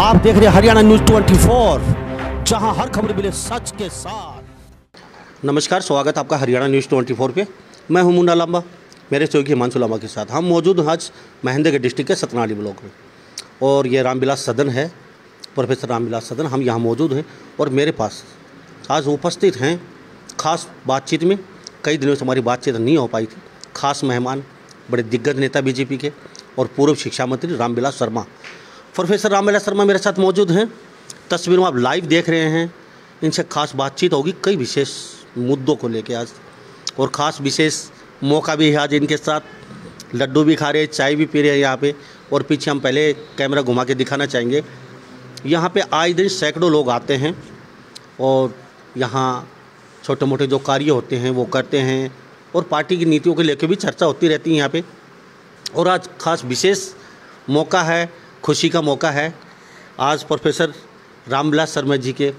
आप देख रहे हैं हरियाणा न्यूज 24, जहां हर खबर मिले सच के साथ। नमस्कार, स्वागत आपका हरियाणा न्यूज 24 पे। मैं हूं मुन्ना लांबा, मेरे सहयोगी हिमांशु लांबा के साथ हम मौजूद हैं आज महेंद्रगढ़ डिस्ट्रिक्ट के सतनाली ब्लॉक में, और ये रामविलास सदन है, प्रोफेसर रामविलास सदन। हम यहाँ मौजूद हैं और मेरे पास आज उपस्थित हैं खास बातचीत में। कई दिनों से हमारी बातचीत नहीं हो पाई थी। खास मेहमान बड़े दिग्गज नेता बीजेपी के और पूर्व शिक्षा मंत्री रामविलास शर्मा, प्रोफेसर रामविलास शर्मा मेरे साथ मौजूद हैं। तस्वीरों में आप लाइव देख रहे हैं। इनसे खास बातचीत होगी कई विशेष मुद्दों को लेकर आज, और ख़ास विशेष मौका भी है आज इनके साथ। लड्डू भी खा रहे हैं, चाय भी पी रहे हैं यहाँ पे, और पीछे हम पहले कैमरा घुमा के दिखाना चाहेंगे। यहाँ पे आए दिन सैकड़ों लोग आते हैं और यहाँ छोटे मोटे जो कार्य होते हैं वो करते हैं, और पार्टी की नीतियों को लेकर भी चर्चा होती रहती है यहाँ पे। और आज खास विशेष मौका है, खुशी का मौका है। आज प्रोफेसर रामविलास शर्मा जी के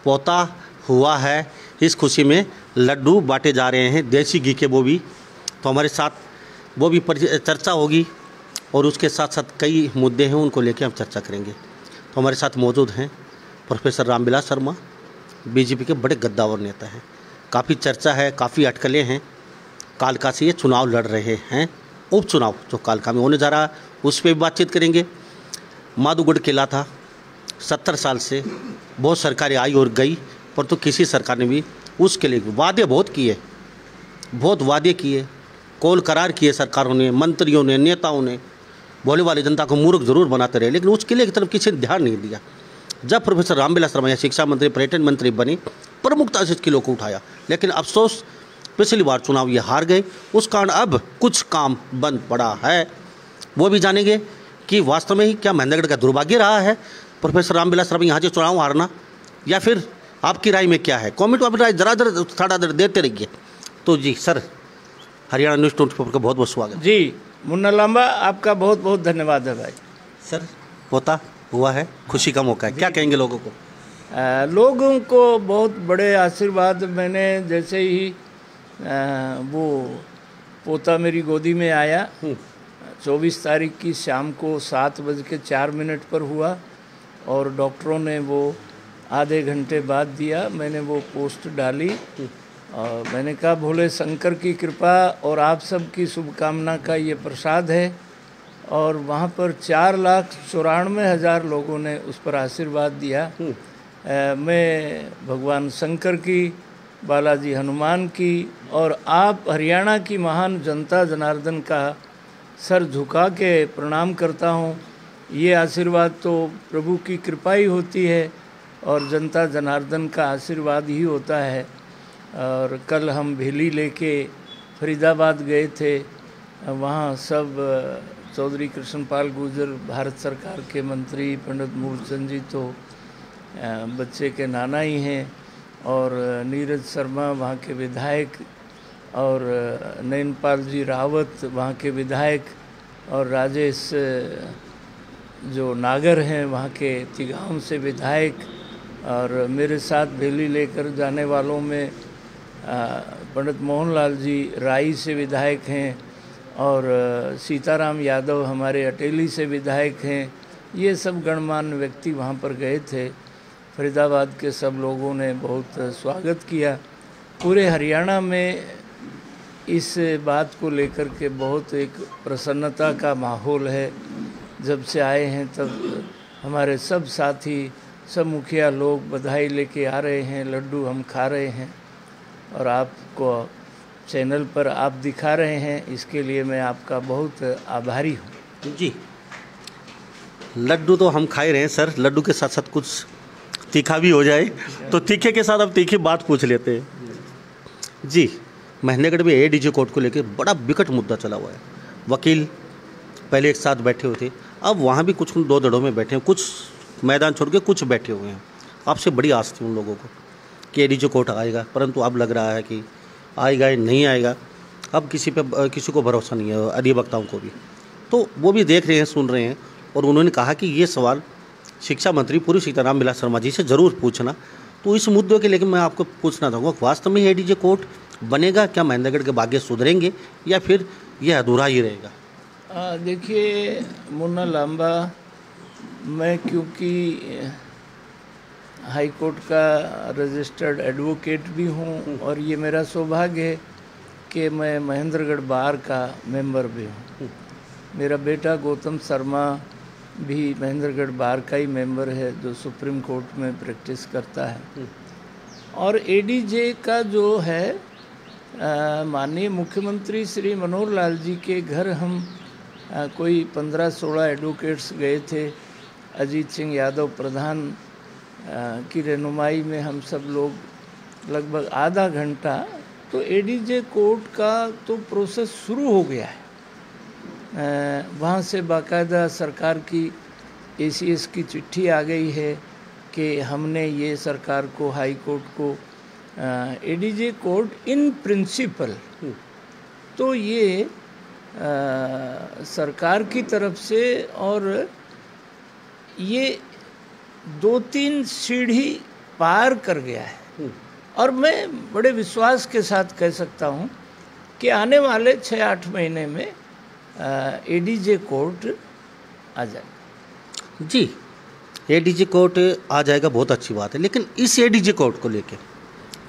पोता हुआ है। इस खुशी में लड्डू बांटे जा रहे हैं, देसी घी के, वो भी। तो हमारे साथ वो भी चर्चा होगी, और उसके साथ साथ कई मुद्दे हैं उनको लेकर हम चर्चा करेंगे। तो हमारे साथ मौजूद हैं प्रोफेसर रामविलास शर्मा, बीजेपी के बड़े गद्दावर नेता हैं। काफ़ी चर्चा है, काफ़ी अटकलें हैं। कालका से ये चुनाव लड़ रहे हैं, उपचुनाव जो कालका में होने जा रहा है उस पर भी बातचीत करेंगे। माधोगढ़ किला था, 70 साल से बहुत सरकारें आई और गई, पर तो किसी सरकार ने भी उसके लिए वादे बहुत किए, बहुत वादे किए, कौल करार किए सरकारों ने, मंत्रियों ने, नेताओं ने। भोले वाली जनता को मूर्ख जरूर बनाते रहे, लेकिन उस किले की तरफ किसी ने ध्यान नहीं दिया। जब प्रोफेसर रामविलास शर्मा शिक्षा मंत्री, पर्यटन मंत्री बने, प्रमुखता से इस किले को उठाया। लेकिन अफसोस पिछली बार चुनाव ये हार गए, उस कारण अब कुछ काम बंद पड़ा है। वो भी जानेंगे कि वास्तव में ही क्या महेंद्रगढ़ का दुर्भाग्य रहा है प्रोफेसर रामविलास शर्मा यहाँ से चुनाव हारना, या फिर आपकी राय में क्या है? कमेंट में राय जरा थोड़ा देते रहिए। तो जी सर, हरियाणा न्यूज़ 24 का बहुत बहुत स्वागत जी। मुन्ना लांबा, आपका बहुत बहुत धन्यवाद है भाई। सर, पोता हुआ है, खुशी का मौका है, क्या कहेंगे लोगों को? लोगों को बहुत बड़े आशीर्वाद। मैंने जैसे ही वो पोता मेरी गोदी में आया, 24 तारीख की शाम को 7:04 पर हुआ, और डॉक्टरों ने वो आधे घंटे बाद दिया। मैंने वो पोस्ट डाली और मैंने कहा भोले शंकर की कृपा और आप सब की शुभकामना का ये प्रसाद है। और वहाँ पर 4,94,000 लोगों ने उस पर आशीर्वाद दिया। मैं भगवान शंकर की, बालाजी हनुमान की, और आप हरियाणा की महान जनता जनार्दन का सर झुका के प्रणाम करता हूँ। ये आशीर्वाद तो प्रभु की कृपा ही होती है, और जनता जनार्दन का आशीर्वाद ही होता है। और कल हम भेली लेके फरीदाबाद गए थे। वहाँ सब चौधरी कृष्णपाल गुर्जर, भारत सरकार के मंत्री, पंडित मूलचंद जी तो बच्चे के नाना ही हैं, और नीरज शर्मा वहाँ के विधायक, और नयनपाल जी रावत वहाँ के विधायक, और राजेश जो नागर हैं वहाँ के तिगांव से विधायक। और मेरे साथ भेली लेकर जाने वालों में पंडित मोहनलाल जी राई से विधायक हैं, और सीताराम यादव हमारे अटेली से विधायक हैं। ये सब गणमान्य व्यक्ति वहाँ पर गए थे। फरीदाबाद के सब लोगों ने बहुत स्वागत किया। पूरे हरियाणा में इस बात को लेकर के बहुत एक प्रसन्नता का माहौल है। जब से आए हैं तब हमारे सब साथी, सब मुखिया लोग बधाई लेके आ रहे हैं, लड्डू हम खा रहे हैं, और आपको चैनल पर आप दिखा रहे हैं, इसके लिए मैं आपका बहुत आभारी हूँ। जी, लड्डू तो हम खा ही रहे हैं सर, लड्डू के साथ साथ कुछ तीखा भी हो जाए, तो तीखे के साथ अब तीखी बात पूछ लेते हैं। जी, महेंद्रगढ़ में एडीजे कोर्ट को लेकर बड़ा विकट मुद्दा चला हुआ है। वकील पहले एक साथ बैठे हुए थे, अब वहाँ भी कुछ दो धड़ों में बैठे हैं, कुछ मैदान छोड़ के कुछ बैठे हुए हैं। आपसे बड़ी आस थी उन लोगों को कि एडीजे कोर्ट आएगा, परंतु अब लग रहा है कि आएगा या नहीं आएगा। अब किसी को भरोसा नहीं है, अधिवक्ताओं को भी। तो वो भी देख रहे हैं, सुन रहे हैं, और उन्होंने कहा कि ये सवाल शिक्षा मंत्री पूर्व शिक्षा रामविलास शर्मा जी से ज़रूर पूछना। तो इस मुद्दे के लेकर मैं आपको पूछना चाहूँगा, वास्तव में एडीजे कोर्ट बनेगा क्या? महेंद्रगढ़ के भाग्य सुधरेंगे या फिर यह अधूरा ही रहेगा? देखिए मुन्ना लांबा, मैं क्योंकि हाई कोर्ट का रजिस्टर्ड एडवोकेट भी हूँ और ये मेरा सौभाग्य है कि मैं महेंद्रगढ़ बार का मेंबर भी हूँ। मेरा बेटा गौतम शर्मा भी महेंद्रगढ़ बार का ही मेंबर है, जो सुप्रीम कोर्ट में प्रैक्टिस करता है। और एडीजे का जो है माननीय मुख्यमंत्री श्री मनोहर लाल जी के घर हम कोई 15-16 एडवोकेट्स गए थे। अजीत सिंह यादव प्रधान की रहनुमाई में हम सब लोग लगभग आधा घंटा, तो एडीजे कोर्ट का तो प्रोसेस शुरू हो गया है। वहाँ से बाकायदा सरकार की एसीएस की चिट्ठी आ गई है कि हमने ये सरकार को, हाई कोर्ट को, एडीजे कोर्ट इन प्रिंसिपल, तो ये सरकार की तरफ से, और ये 2-3 सीढ़ी पार कर गया है। और मैं बड़े विश्वास के साथ कह सकता हूँ कि आने वाले 6-8 महीने में एडीजे कोर्ट आ जाएगा। जी, एडीजे कोर्ट आ जाएगा, बहुत अच्छी बात है। लेकिन इस एडीजे कोर्ट को लेकर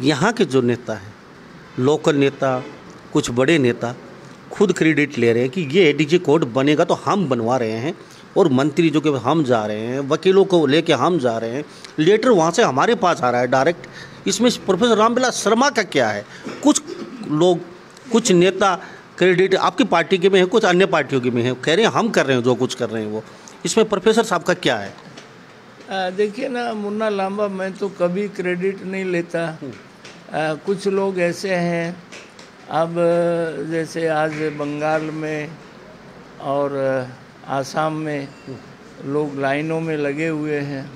यहाँ के जो नेता हैं, लोकल नेता, कुछ बड़े नेता खुद क्रेडिट ले रहे हैं कि ये एडीजे कोर्ट बनेगा तो हम बनवा रहे हैं, और मंत्री जो कि हम जा रहे हैं, वकीलों को लेके हम जा रहे हैं, लेटर वहाँ से हमारे पास आ रहा है डायरेक्ट। इसमें प्रोफेसर रामविलास शर्मा का क्या है? कुछ लोग, कुछ नेता क्रेडिट आपकी पार्टी के में है, कुछ अन्य पार्टियों के में है, कह रहे हैं हम कर रहे हैं जो कुछ कर रहे हैं वो। इसमें प्रोफेसर साहब का क्या है? देखिए ना मुन्ना लांबा, मैं तो कभी क्रेडिट नहीं लेता। कुछ लोग ऐसे हैं, अब जैसे आज बंगाल में और आसाम में लोग लाइनों में लगे हुए हैं।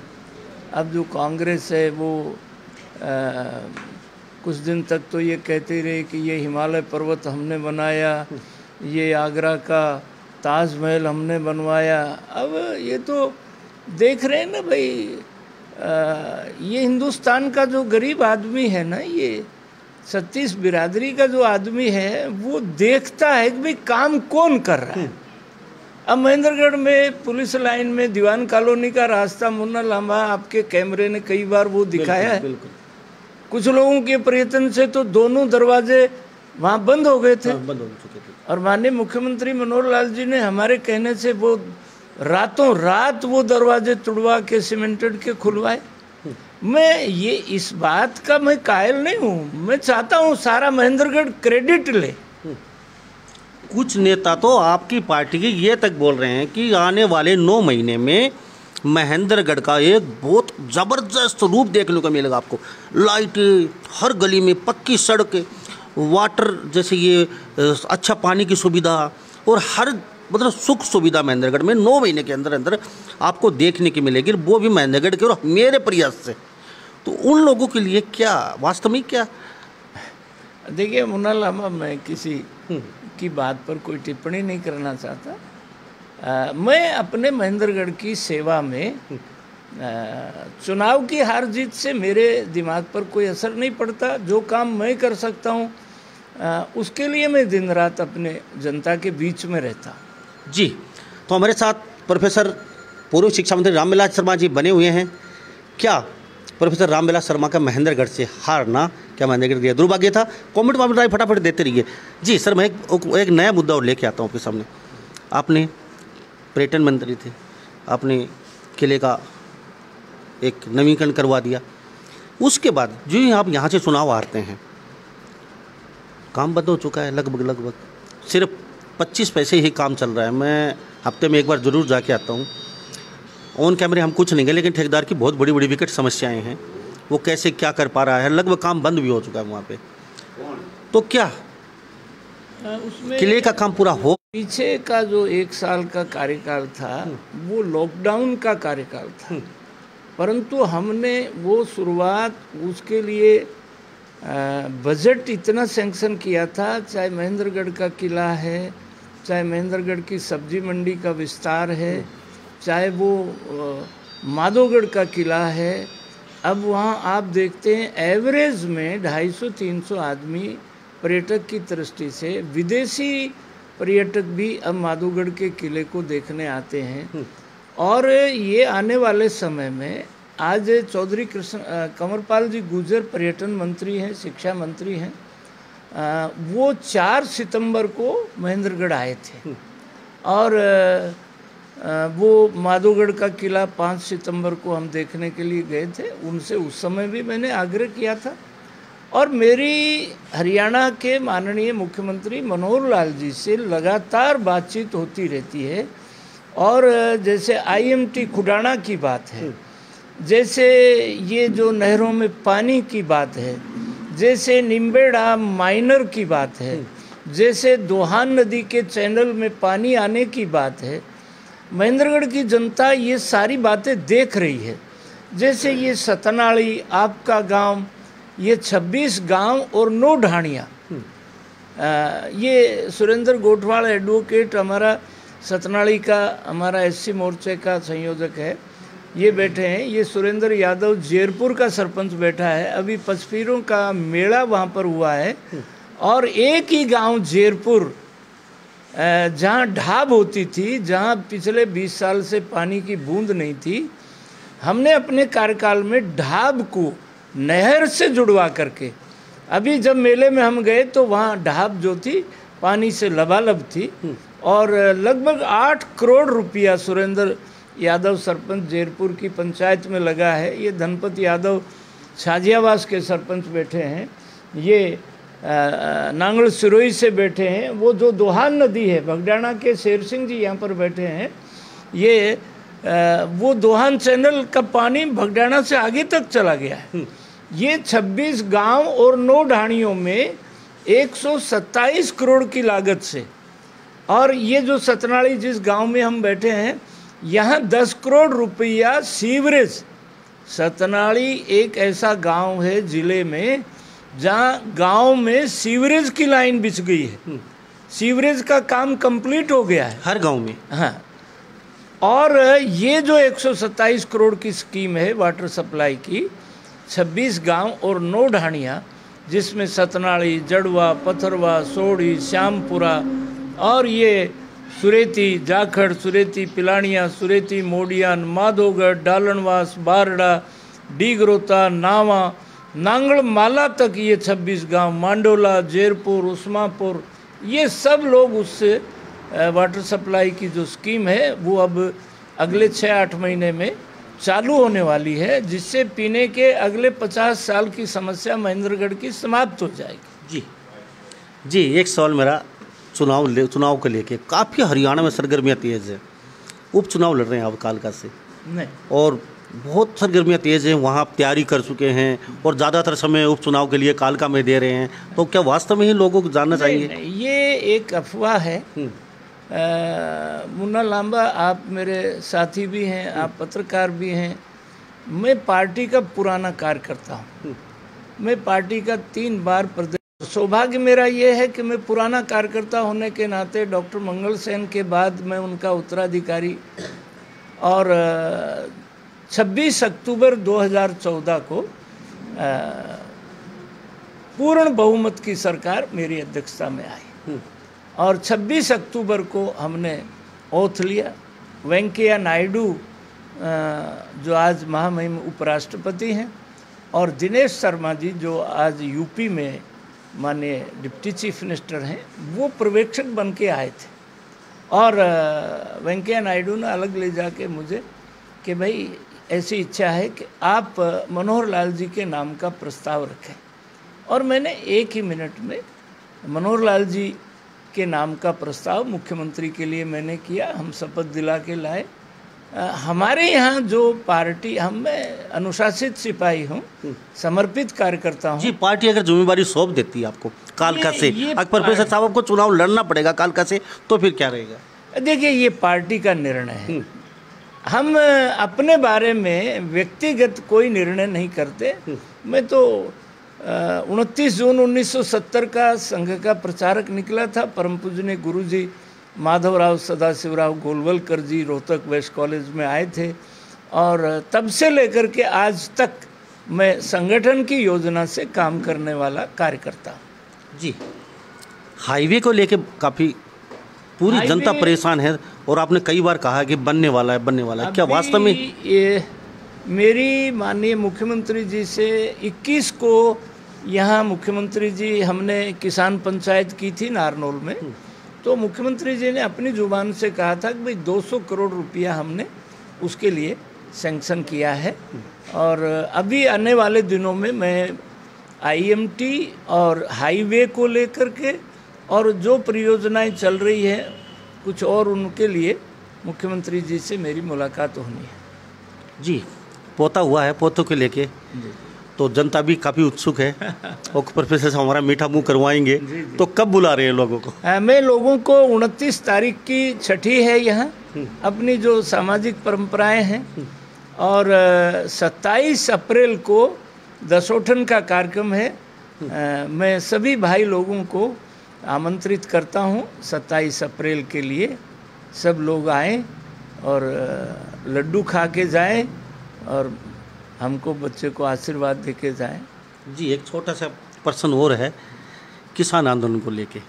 अब जो कांग्रेस है वो कुछ दिन तक तो ये कहते रहे कि ये हिमालय पर्वत हमने बनाया, ये आगरा का ताजमहल हमने बनवाया। अब ये तो देख रहे हैं ना भाई, ये हिंदुस्तान का जो गरीब आदमी है ना, ये 36 बिरादरी का जो आदमी है, वो देखता है कि भाई काम कौन कर रहा है। अब महेंद्रगढ़ में पुलिस लाइन में दीवान कॉलोनी का रास्ता मुन्ना लांबा आपके कैमरे ने कई बार वो दिखाया है। बिल्कुल। कुछ लोगों के प्रयत्न से तो दोनों दरवाजे वहाँ बंद हो गए थे, बंद हो चुके थे। और माननीय मुख्यमंत्री मनोहर लाल जी ने हमारे कहने से वो रातों रात वो दरवाजे तुड़वा के सीमेंटेड के खुलवाए। मैं ये इस बात का मैं कायल नहीं हूँ, मैं चाहता हूँ सारा महेंद्रगढ़ क्रेडिट ले। कुछ नेता तो आपकी पार्टी के ये तक बोल रहे हैं कि आने वाले 9 महीने में महेंद्रगढ़ का एक बहुत ज़बरदस्त रूप देखने को मिलेगा आपको। लाइटें हर गली में, पक्की सड़क, वाटर जैसे ये अच्छा पानी की सुविधा, और हर मतलब सुख सुविधा महेंद्रगढ़ में 9 महीने के अंदर अंदर आपको देखने की मिलेगी, वो भी महेंद्रगढ़ के और मेरे प्रयास से। तो उन लोगों के लिए क्या वास्तव में क्या? देखिए मुन्ना लांबा, मैं किसी की बात पर कोई टिप्पणी नहीं करना चाहता। मैं अपने महेंद्रगढ़ की सेवा में, चुनाव की हार जीत से मेरे दिमाग पर कोई असर नहीं पड़ता। जो काम मैं कर सकता हूँ उसके लिए मैं दिन रात अपने जनता के बीच में रहता हूँ। जी, तो हमारे साथ प्रोफेसर पूर्व शिक्षा मंत्री रामविलास शर्मा जी बने हुए हैं। क्या प्रोफेसर रामविलास शर्मा का महेंद्रगढ़ से हारना क्या महेंद्रगढ़ के दुर्भाग्य था? कमेंट में राय फटाफट देते रहिए। जी सर, मैं एक नया मुद्दा और लेके आता हूँ आपके सामने। आपने पर्यटन मंत्री थे, आपने किले का एक नवीनीकरण करवा दिया, उसके बाद जो ही आप यहाँ से चुनाव हारते हैं, काम बंद हो चुका है लगभग सिर्फ 25 पैसे ही काम चल रहा है। मैं हफ्ते में एक बार ज़रूर जाके आता हूँ। ऑन कैमरे हम कुछ नहीं गए, लेकिन ठेकेदार की बहुत बड़ी विकट समस्याएं हैं, वो कैसे क्या कर पा रहा है, लगभग काम बंद भी हो चुका है वहाँ पे। तो क्या उसमें किले का काम पूरा हो? पीछे का जो 1 साल का कार्यकाल था वो लॉकडाउन का कार्यकाल था, परंतु हमने वो शुरुआत उसके लिए बजट इतना सैंक्शन किया था, चाहे महेंद्रगढ़ का किला है, चाहे महेंद्रगढ़ की सब्जी मंडी का विस्तार है, चाहे वो माधोगढ़ का किला है। अब वहाँ आप देखते हैं एवरेज में 250-300 आदमी पर्यटक की दृष्टि से, विदेशी पर्यटक भी अब माधोगढ़ के किले को देखने आते हैं। और ये आने वाले समय में आज चौधरी कंवरपाल जी गुर्जर पर्यटन मंत्री हैं, शिक्षा मंत्री हैं, वो 4 सितंबर को महेंद्रगढ़ आए थे और वो माधोगढ़ का किला 5 सितंबर को हम देखने के लिए गए थे। उनसे उस समय भी मैंने आग्रह किया था और मेरी हरियाणा के माननीय मुख्यमंत्री मनोहर लाल जी से लगातार बातचीत होती रहती है। और जैसे IMT खुडाना की बात है, जैसे ये जो नहरों में पानी की बात है, जैसे निम्बेड़ा माइनर की बात है, जैसे दोहान नदी के चैनल में पानी आने की बात है, महेंद्रगढ़ की जनता ये सारी बातें देख रही है। जैसे ये सतनाड़ी, आपका गांव, ये 26 गांव और 9 ढाणियाँ, ये सुरेंद्र गोठवाल एडवोकेट हमारा सतनाड़ी का, हमारा SC मोर्चे का संयोजक है, ये बैठे हैं। ये सुरेंद्र यादव जयपुर का सरपंच बैठा है। अभी पचपीरों का मेला वहाँ पर हुआ है और एक ही गांव जयपुर, जहाँ ढाब होती थी, जहाँ पिछले 20 साल से पानी की बूंद नहीं थी, हमने अपने कार्यकाल में ढाब को नहर से जुड़वा करके, अभी जब मेले में हम गए तो वहाँ ढाब जो थी पानी से लबालब थी और लगभग 8 करोड़ रुपया सुरेंद्र यादव सरपंच जयपुर की पंचायत में लगा है। ये धनपत यादव छाजियावास के सरपंच बैठे हैं, ये नांगल सिरोही से बैठे हैं, वो जो दोहान नदी है भगडाना के शेर सिंह जी यहाँ पर बैठे हैं, ये वो दोहान चैनल का पानी भगडाना से आगे तक चला गया है। ये 26 गांव और 9 ढाणियों में 127 करोड़ की लागत से, और ये जो सतनाड़ी जिस गांव में हम बैठे हैं, यहाँ 10 करोड़ रुपया सीवरेज। सतनाड़ी एक ऐसा गांव है जिले में जहाँ गांव में सीवरेज की लाइन बिछ गई है, सीवरेज का काम कंप्लीट हो गया है हर गांव में। हाँ, और ये जो 127 करोड़ की स्कीम है वाटर सप्लाई की, 26 गांव और 9 ढाणियाँ, जिसमें सतनाड़ी, जड़वा, पथरवा, सोड़ी, श्यामपुरा और ये सुरेती, जाखड़, सुरेती, पिलानिया, सुरेती, मोडियान, माधोगढ़, डालनवास, बारड़ा, डीगरोता, नावा, नांगल माला तक ये 26 गांव, मांडोला, जयपुर, उस्मापुर, ये सब लोग उससे वाटर सप्लाई की जो स्कीम है वो अब अगले 6-8 महीने में चालू होने वाली है, जिससे पीने के अगले 50 साल की समस्या महेंद्रगढ़ की समाप्त हो जाएगी। जी, एक सवाल मेरा चुनाव को लेके, काफ़ी हरियाणा में सरगर्मियाँ तेज़ है, उपचुनाव लड़ रहे हैं आप कालका से नहीं, और बहुत सरगर्मियाँ तेज़ हैं, वहाँ आप तैयारी कर चुके हैं और ज़्यादातर समय उपचुनाव के लिए कालका में दे रहे हैं, तो क्या वास्तव में ही लोगों को जानना चाहिए? नहीं, ये एक अफवाह है। मुन्ना लांबा, आप मेरे साथी भी हैं, आप पत्रकार भी हैं, मैं पार्टी का पुराना कार्यकर्ता हूँ, मैं पार्टी का 3 बार प्रदेश, सौभाग्य मेरा ये है कि मैं पुराना कार्यकर्ता होने के नाते डॉक्टर मंगल सेन के बाद मैं उनका उत्तराधिकारी, और 26 अक्टूबर 2014 को पूर्ण बहुमत की सरकार मेरी अध्यक्षता में आई और 26 अक्टूबर को हमने ओथ लिया। वेंकैया नायडू जो आज महामहिम उपराष्ट्रपति हैं और दिनेश शर्मा जी जो आज यूपी में माननीय डिप्टी चीफ मिनिस्टर हैं, वो पर्यवेक्षक बन के आए थे और वेंकैया नायडू ने अलग ले जाके मुझे कि भाई ऐसी इच्छा है कि आप मनोहर लाल जी के नाम का प्रस्ताव रखें, और मैंने 1 ही मिनट में मनोहर लाल जी के नाम का प्रस्ताव मुख्यमंत्री के लिए मैंने किया। हम शपथ दिला के लाए। हमारे यहाँ जो पार्टी, मैं अनुशासित सिपाही हूँ, समर्पित कार्यकर्ता हूँ। जी, पार्टी अगर जिम्मेदारी सौंप देती है आपको कालका से, अकबर फैसद साहब आपको चुनाव लड़ना पड़ेगा कालका से, तो फिर क्या रहेगा? देखिए, ये पार्टी का निर्णय है। हम अपने बारे में व्यक्तिगत कोई निर्णय नहीं करते। मैं तो 29 जून 1970 का संघ का प्रचारक निकला था। परम पूजनीय गुरुजी माधवराव सदाशिवराव गोलवलकर जी रोहतक वेस्ट कॉलेज में आए थे और तब से लेकर के आज तक मैं संगठन की योजना से काम करने वाला कार्यकर्ता हूँ। जी, हाईवे को लेके काफ़ी पूरी जनता परेशान है और आपने कई बार कहा कि बनने वाला है, क्या वास्तव में? ये मेरी माननीय मुख्यमंत्री जी से 21 को यहाँ मुख्यमंत्री जी हमने किसान पंचायत की थी नारनौल में, तो मुख्यमंत्री जी ने अपनी जुबान से कहा था कि भाई 200 करोड़ रुपया हमने उसके लिए सैंक्शन किया है। और अभी आने वाले दिनों में मैं IMT और हाईवे को लेकर के और जो परियोजनाएं चल रही है कुछ और उनके लिए मुख्यमंत्री जी से मेरी मुलाकात होनी है। जी, पोता हुआ है, पोतों के लेके तो जनता भी काफ़ी उत्सुक है और प्रोफेसर से हमारा मीठा मुंह करवाएंगे। तो कब बुला रहे हैं लोगों को? मैं लोगों को 29 तारीख की छठी है यहाँ अपनी जो सामाजिक परंपराएं हैं, और 27 अप्रैल को दशोठन का कार्यक्रम है। मैं सभी भाई लोगों को आमंत्रित करता हूँ 27 अप्रैल के लिए। सब लोग आएं और लड्डू खा के जाएं और हमको बच्चे को आशीर्वाद दे के जाएँ। जी, एक छोटा सा प्रश्न और है किसान आंदोलन को लेके,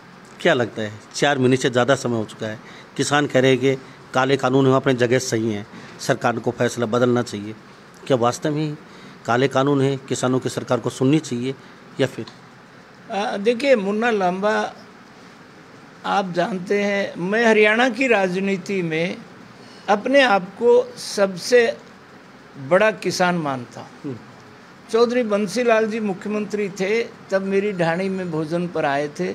क्या लगता है 4 महीने से ज़्यादा समय हो चुका है, किसान कह रहे हैं कि काले कानून अपने जगह सही हैं, सरकार को फैसला बदलना चाहिए, क्या वास्तव में काले कानून है, किसानों की सरकार को सुननी चाहिए या फिर? देखिए मुन्ना लांबा, आप जानते हैं मैं हरियाणा की राजनीति में अपने आप को सबसे बड़ा किसान मानता हूँ। चौधरी बंसीलाल जी मुख्यमंत्री थे तब मेरी ढाणी में भोजन पर आए थे।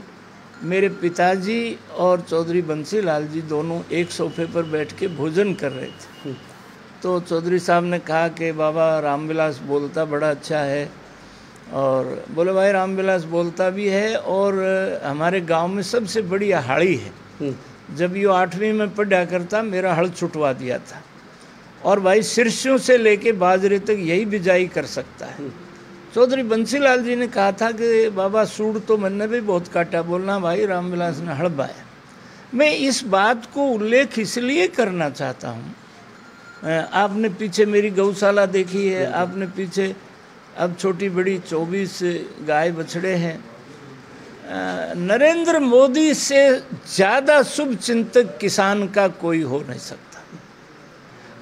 मेरे पिताजी और चौधरी बंसीलाल जी दोनों एक सोफे पर बैठ के भोजन कर रहे थे। तो चौधरी साहब ने कहा कि बाबा रामविलास बोलता बड़ा अच्छा है, और बोले भाई रामविलास बोलता भी है और हमारे गांव में सबसे बड़ी हाड़ी है। जब ये 8वीं में पढ़ा करता मेरा हल छुटवा दिया था, और भाई सिरसों से लेके बाजरे तक यही बिजाई कर सकता है। चौधरी बंसीलाल जी ने कहा था कि बाबा सूड़ तो मैंने भी बहुत काटा, बोलना भाई रामविलास ने हल बाया। मैं इस बात को उल्लेख इसलिए करना चाहता हूँ, आपने पीछे मेरी गौशाला देखी है, आपने पीछे अब छोटी बड़ी 24 गाय बछड़े हैं। नरेंद्र मोदी से ज़्यादा शुभ चिंतक किसान का कोई हो नहीं सकता।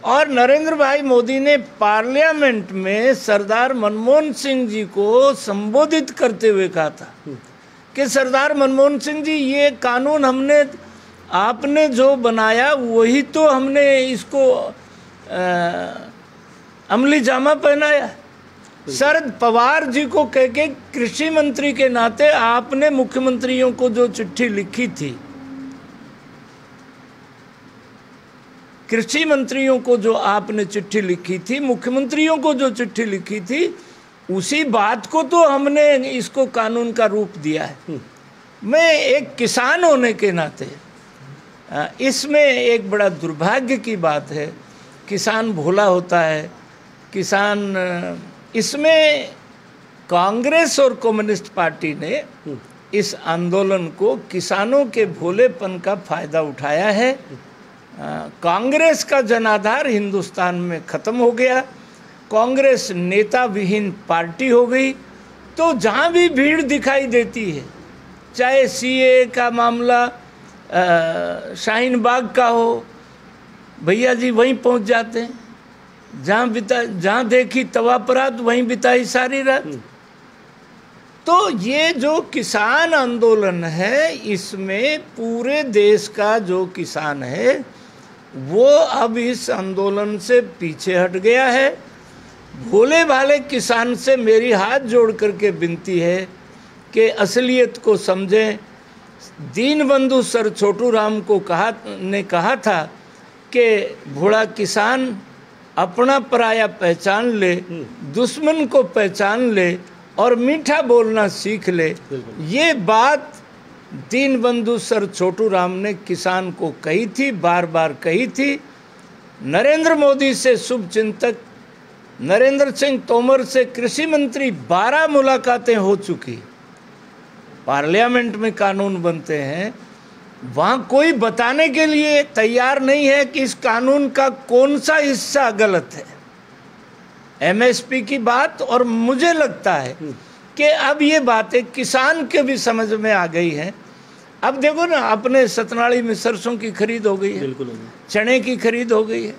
और नरेंद्र भाई मोदी ने पार्लियामेंट में सरदार मनमोहन सिंह जी को संबोधित करते हुए कहा था कि सरदार मनमोहन सिंह जी, ये कानून हमने आपने जो बनाया वही तो हमने इसको अमली जामा पहनाया। शरद पवार जी को कह के कृषि मंत्री के नाते आपने मुख्यमंत्रियों को जो चिट्ठी लिखी थी, कृषि मंत्रियों को जो आपने चिट्ठी लिखी थी, मुख्यमंत्रियों को जो चिट्ठी लिखी थी, उसी बात को तो हमने इसको कानून का रूप दिया है। मैं एक किसान होने के नाते इसमें एक बड़ा दुर्भाग्य की बात है, किसान भोला होता है, किसान इसमें कांग्रेस और कम्युनिस्ट पार्टी ने इस आंदोलन को किसानों के भोलेपन का फायदा उठाया है। कांग्रेस का जनाधार हिंदुस्तान में ख़त्म हो गया, कांग्रेस नेता विहीन पार्टी हो गई। तो जहाँ भी भीड़ दिखाई देती है, चाहे CAA का मामला शाहीन बाग का हो, भैया जी वहीं पहुँच जाते हैं। जहाँ देखी तवापरात वहीं बिताई सारी रात। तो ये जो किसान आंदोलन है, इसमें पूरे देश का जो किसान है वो अब इस आंदोलन से पीछे हट गया है। भोले भाले किसान से मेरी हाथ जोड़ करके विनती है कि असलियत को समझें। दीनबंधु सर छोटू राम को कहा था कि भोला किसान अपना पराया पहचान ले, दुश्मन को पहचान ले और मीठा बोलना सीख ले। ये बात दीनबंधु सर छोटू राम ने किसान को कही थी, बार बार कही थी। नरेंद्र मोदी से शुभ चिंतक नरेंद्र सिंह तोमर से कृषि मंत्री 12 मुलाकातें हो चुकी। पार्लियामेंट में कानून बनते हैं, वहाँ कोई बताने के लिए तैयार नहीं है कि इस कानून का कौन सा हिस्सा गलत है। MSP की बात, और मुझे लगता है कि अब ये बातें किसान के भी समझ में आ गई हैं। अब देखो ना, अपने सतनाड़ी में सरसों की खरीद हो गई है, बिल्कुल हो गया। चने की खरीद हो गई है।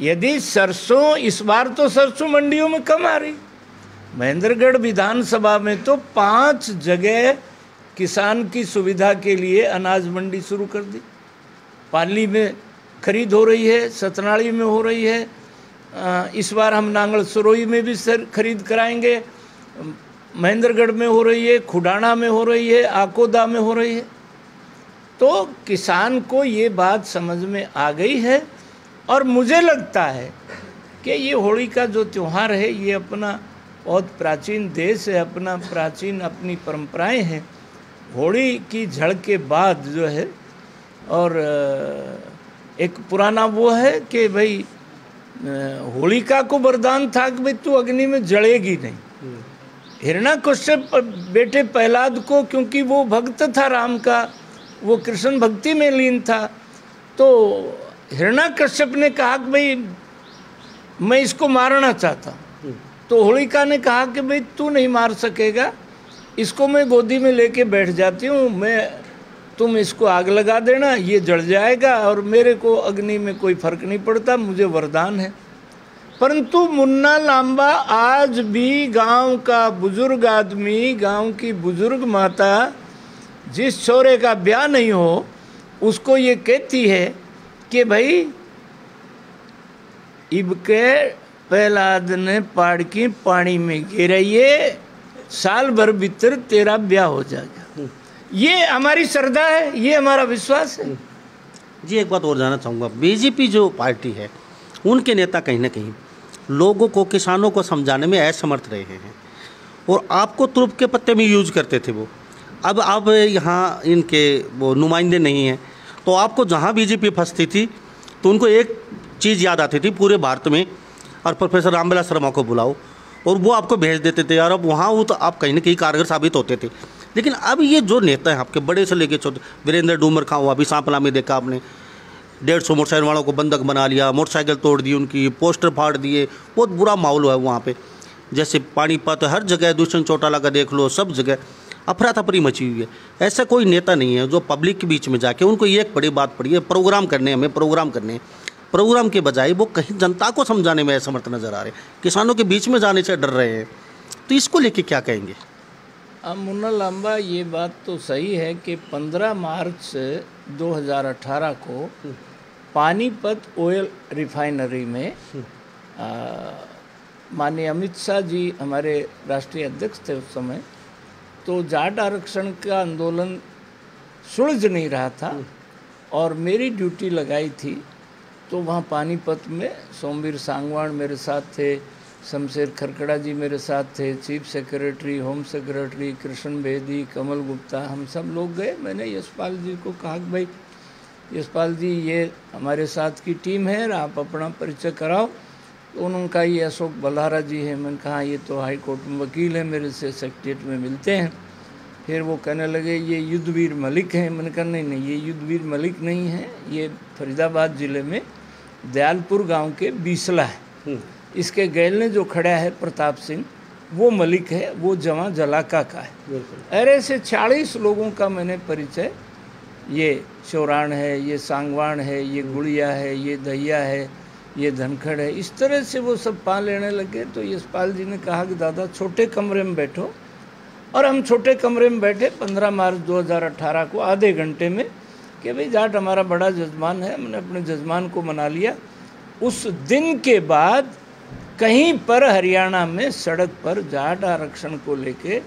यदि सरसों, इस बार तो सरसों मंडियों में कम आ रही, महेंद्रगढ़ विधानसभा में तो 5 जगह किसान की सुविधा के लिए अनाज मंडी शुरू कर दी। पाली में खरीद हो रही है, सतनाड़ी में हो रही है, इस बार हम नांगल सरोई में भी खरीद कराएंगे, महेंद्रगढ़ में हो रही है, खुडाना में हो रही है, आकोदा में हो रही है। तो किसान को ये बात समझ में आ गई है और मुझे लगता है कि ये होली का जो त्यौहार है ये अपना बहुत प्राचीन देश है, अपना प्राचीन अपनी परंपराएं हैं। होली की झड़ के बाद जो है, और एक पुराना वो है कि भाई होलिका को वरदान था कि भाई तू अग्नि में जलेगी नहीं। हिरण्यकश्यप बेटे प्रहलाद को, क्योंकि वो भक्त था राम का, वो कृष्ण भक्ति में लीन था, तो हिरण्यकश्यप ने कहा कि भाई मैं इसको मारना चाहता। तो होलिका ने कहा कि भाई तू नहीं मार सकेगा, इसको मैं गोदी में लेके बैठ जाती हूँ, तुम इसको आग लगा देना, ये जल जाएगा और मेरे को अग्नि में कोई फर्क नहीं पड़ता, मुझे वरदान है। परंतु मुन्ना लांबा आज भी गांव का बुजुर्ग आदमी, गांव की बुजुर्ग माता, जिस छोरे का ब्याह नहीं हो उसको ये कहती है कि भाई इबके प्रहलाद ने पाड़ की पानी में गिराइए, साल भर भीतर तेरा ब्याह हो जाएगा। ये हमारी श्रद्धा है, ये हमारा विश्वास है। जी, एक बात और जानना चाहूँगा, बीजेपी जो पार्टी है उनके नेता कहीं ना कहीं लोगों को, किसानों को समझाने में असमर्थ रहे हैं और आपको तुरुप के पत्ते में यूज करते थे वो। अब यहाँ इनके वो नुमाइंदे नहीं हैं, तो आपको जहाँ बीजेपी फंसती थी तो उनको एक चीज़ याद आती थी पूरे भारत में, और प्रोफेसर रामविलास शर्मा को बुलाओ और वो आपको भेज देते थे, और अब वहाँ वो तो आप कहीं ना कहीं कारगर साबित होते थे। लेकिन अब ये जो नेता हैं आपके, बड़े से लेके छोटे, वीरेंद्र डूमर खां हुआ, अभी सांपला में देखा आपने, 150 मोटरसाइकिल वालों को बंधक बना लिया, मोटरसाइकिल तोड़ दी उनकी, पोस्टर फाड़ दिए, बहुत बुरा माहौल हुआ है वहाँ पे। जैसे पानीपत, हर जगह दुष्यंत चौटाला का देख लो, सब जगह अफरा तफरी मची हुई है। ऐसा कोई नेता नहीं है जो पब्लिक के बीच में जाके, उनको ये एक बड़ी बात पड़ी है, प्रोग्राम करने, हमें प्रोग्राम करने, प्रोग्राम के बजाय वो कहीं जनता को समझाने में असमर्थ नजर आ रहे, किसानों के बीच में जाने से डर रहे हैं। तो इसको लेके क्या कहेंगे? अब मुन्ना लांबा, ये बात तो सही है कि 15 मार्च 2018 को पानीपत ऑयल रिफाइनरी में माननीय अमित शाह जी हमारे राष्ट्रीय अध्यक्ष थे उस समय, तो जाट आरक्षण का आंदोलन सुलझ नहीं रहा था और मेरी ड्यूटी लगाई थी। तो वहाँ पानीपत में सोमवीर सांगवान मेरे साथ थे, शमशेर खरकड़ा जी मेरे साथ थे, chief secretary, home secretary Krishna Bedi, Kamal Gupta, हम सब लोग गए। मैंने यशपाल जी को कहा कि भाई यशपाल जी, ये हमारे साथ की टीम है, आप अपना परिचय कराओ। तो उन्होंने कहा ये अशोक बल्हारा जी है। मैंने कहा ये तो हाई कोर्ट में वकील है, मेरे से सेक्रेटरीट में मिलते हैं। फिर वो कहने लगे ये युद्धवीर मलिक हैं। मैंने कहा नहीं नहीं, ये युद्धवीर मलिक नहीं है, ये फरीदाबाद ज़िले में दयालपुर गांव के बीसला है। इसके गैल जो खड़ा है प्रताप सिंह, वो मलिक है, वो जवां जलाका का है। अरे से 40 लोगों का मैंने परिचय, ये चौरान है, ये सांगवान है, ये गुड़िया है, ये दहिया है, ये धनखड़ है, इस तरह से वो सब पा लेने लगे। तो यशपाल जी ने कहा कि दादा छोटे कमरे में बैठो, और हम छोटे कमरे में बैठे 15 मार्च 2018 को आधे घंटे में कि भाई जाट हमारा बड़ा जजमान है। हमने अपने जजमान को मना लिया। उस दिन के बाद कहीं पर हरियाणा में सड़क पर जाट आरक्षण को लेके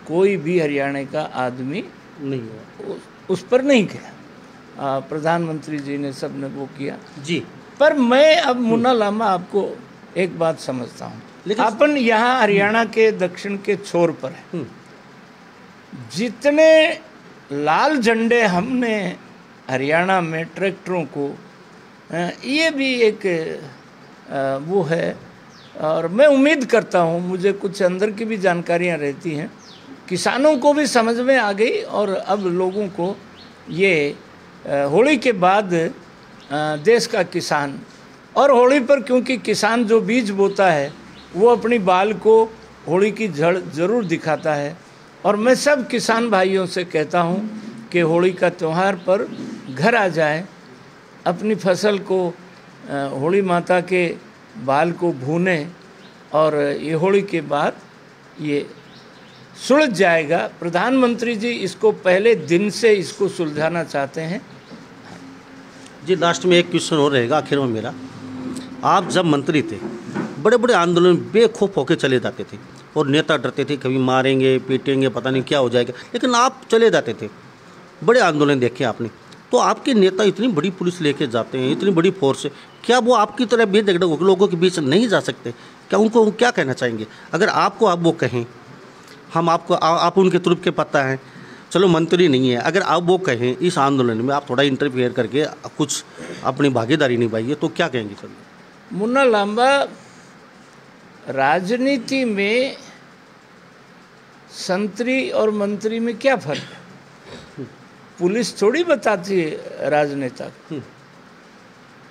कोई भी हरियाणा का आदमी नहीं हुआ, उस पर नहीं गया। प्रधानमंत्री जी ने सब ने वो किया जी। पर मैं अब मुन्ना लांबा आपको एक बात समझता हूँ, अपन यहाँ हरियाणा के दक्षिण के छोर पर है। जितने लाल झंडे हमने हरियाणा में ट्रैक्टरों को, ये भी एक वो है। और मैं उम्मीद करता हूँ, मुझे कुछ अंदर की भी जानकारियाँ रहती हैं, किसानों को भी समझ में आ गई और अब लोगों को ये होली के बाद देश का किसान, और होली पर क्योंकि किसान जो बीज बोता है वो अपनी बाल को होली की जड़ ज़रूर दिखाता है। और मैं सब किसान भाइयों से कहता हूँ कि होली का त्यौहार पर घर आ जाए, अपनी फसल को होली माता के बाल को भूने और ये होली के बाद ये सुलझ जाएगा। प्रधानमंत्री जी इसको पहले दिन से इसको सुलझाना चाहते हैं। जी लास्ट में एक क्वेश्चन और रहेगा आखिर में मेरा। आप जब मंत्री थे बड़े बड़े आंदोलन बेखौफ होकर चले जाते थे और नेता डरते थे कभी मारेंगे पीटेंगे पता नहीं क्या हो जाएगा, लेकिन आप चले जाते थे। बड़े आंदोलन देखे आपने, तो आपके नेता इतनी बड़ी पुलिस लेके जाते हैं, इतनी बड़ी फोर्स है, क्या वो आपकी तरह बेदखल लोगों के बीच नहीं जा सकते? क्या उनको क्या कहना चाहेंगे अगर आपको आप वो कहें? हम आपको आप उनके तुरुप के पत्ता हैं, चलो मंत्री नहीं है, अगर आप वो कहें इस आंदोलन में आप थोड़ा इंटरफेयर करके कुछ अपनी भागीदारी निभाइए, तो क्या कहेंगे सर? मुन्ना लांबा, राजनीति में संतरी और मंत्री में क्या फर्क है? पुलिस थोड़ी बताती है राजनेता को।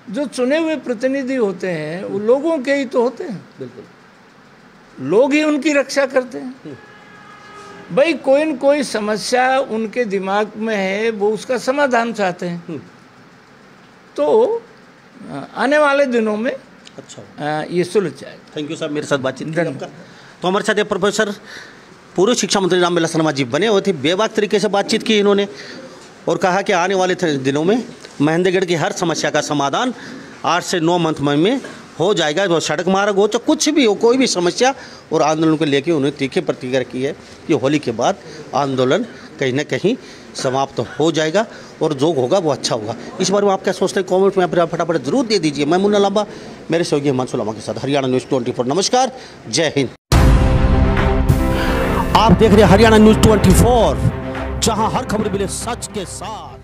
जो चुने हुए प्रतिनिधि होते हैं वो लोगों के ही तो होते हैं। बिल्कुल, लोग ही उनकी रक्षा करते हैं। भाई कोई न कोई समस्या उनके दिमाग में है, वो उसका समाधान चाहते हैं। तो आने वाले दिनों में अच्छा ये सुलझ जाएगा। थैंक यू सर, मेरे साथ बातचीत करने का। तो हमारे साथ ये प्रोफेसर पूर्व शिक्षा मंत्री रामविलास शर्मा जी बने हुए थे। बेबाक तरीके से बातचीत की इन्होंने और कहा कि आने वाले दिनों में महेंद्रगढ़ की हर समस्या का समाधान 8 से 9 मंथ में हो जाएगा। वो सड़क मार्ग हो, तो कुछ भी हो, कोई भी समस्या और आंदोलन को लेकर उन्होंने तीखे प्रतिक्रिया की है कि होली के बाद आंदोलन कहीं ना कहीं समाप्त हो जाएगा और जो होगा वो अच्छा होगा। इस बारे में आप क्या सोचते हैं? कमेंट में आप फटाफट जरूर दे दीजिए। मैं मुन्ना लांबा, मेरे सहयोगी हिमांशु लांबा के साथ हरियाणा न्यूज़ 24। नमस्कार, जय हिंद। आप देख रहे हैं हरियाणा न्यूज़ 24, जहां हर खबर मिले सच के साथ।